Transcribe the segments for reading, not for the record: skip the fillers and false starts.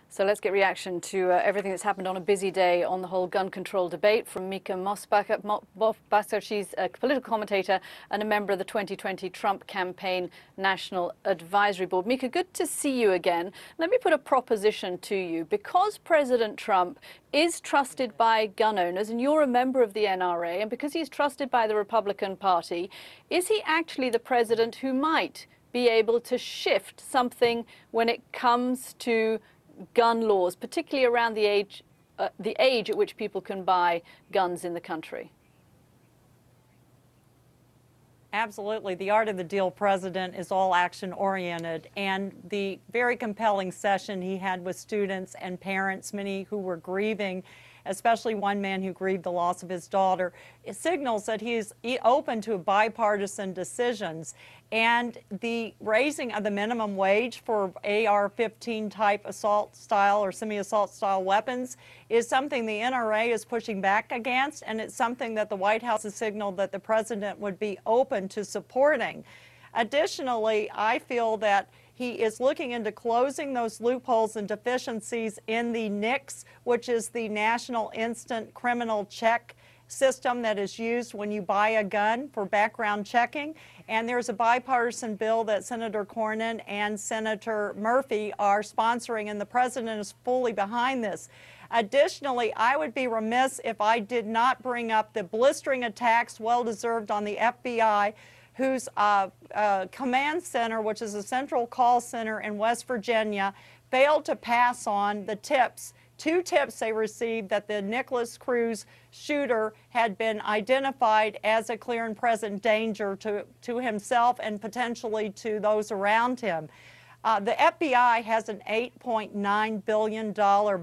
So let's get reaction to everything that's happened on a busy day on the whole gun control debate from Mica Mosbacher. She's a political commentator and a member of the 2020 Trump campaign National Advisory Board. Mica, good to see you again. Let me put a proposition to you. Because President Trump is trusted by gun owners, and you're a member of the NRA, and because he's trusted by the Republican Party, is he actually the president who might be able to shift something when it comes to gun laws, particularly around the age at which people can buy guns in the country? Absolutely. The art of the deal president is all action oriented, and the very compelling session he had with students and parents, many who were grieving, especially one man who grieved the loss of his daughter, it signals that he is open to bipartisan decisions. And the raising of the minimum wage for AR-15 type assault style or semi-assault style weapons is something the NRA is pushing back against, and it's something that the White House has signaled that the president would be open to supporting. Additionally, I feel that he is looking into closing those loopholes and deficiencies in the NICS, which is the National Instant Criminal Check system that is used when you buy a gun for background checking. And there's a bipartisan bill that Senator Cornyn and Senator Murphy are sponsoring, and the president is fully behind this. Additionally, I would be remiss if I did not bring up the blistering attacks, well-deserved, on the FBI, whose command center, which is a central call center in West Virginia, failed to pass on the tips. 2 tips they received that the Nicholas Cruz shooter had been identified as a clear and present danger to himself and potentially to those around him. The FBI has an $8.9 billion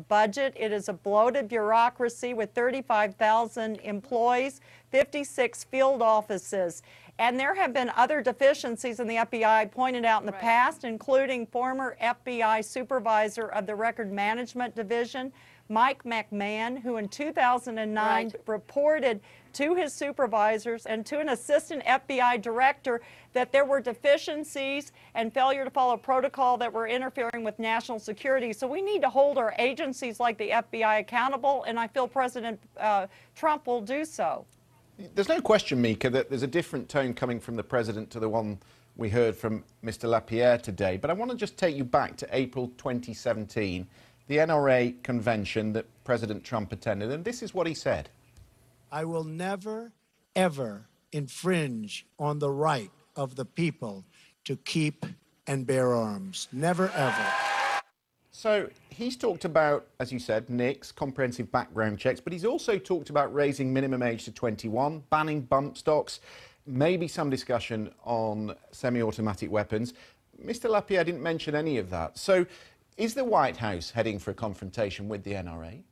budget. It is a bloated bureaucracy with 35,000 employees, 56 field offices. And there have been other deficiencies in the FBI pointed out in the past, including former FBI supervisor of the Record Management Division, Mike McMahon, who in 2009 reported to his supervisors and to an assistant FBI director that there were deficiencies and failure to follow protocol that were interfering with national security. So we need to hold our agencies like the FBI accountable, and I feel President Trump will do so. There's no question, Mica, that there's a different tone coming from the president to the one we heard from Mr. Lapierre today. But I want to just take you back to April 2017, the NRA convention that President Trump attended, and this is what he said. I will never, ever infringe on the right of the people to keep and bear arms. Never, ever. So he's talked about, as you said, NICS, comprehensive background checks, but he's also talked about raising minimum age to 21, banning bump stocks, maybe some discussion on semi-automatic weapons. Mr. Lapierre didn't mention any of that. So is the White House heading for a confrontation with the NRA?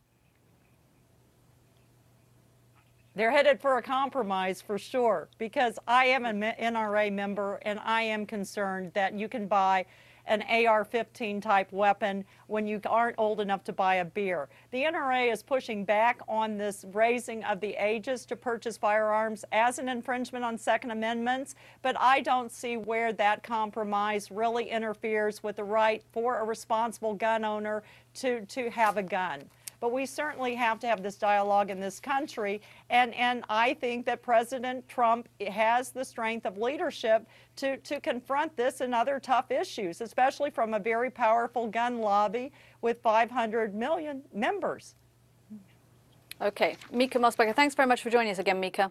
They're headed for a compromise for sure, because I am an NRA member and I am concerned that you can buy an AR-15 type weapon when you aren't old enough to buy a beer. The NRA is pushing back on this raising of the ages to purchase firearms as an infringement on Second Amendments, but I don't see where that compromise really interferes with the right for a responsible gun owner to have a gun. But we certainly have to have this dialogue in this country, and I think that President Trump has the strength of leadership to confront this and other tough issues, especially from a very powerful gun lobby with 500 million members. Okay, Mica Mosbacher, thanks very much for joining us again, Mica.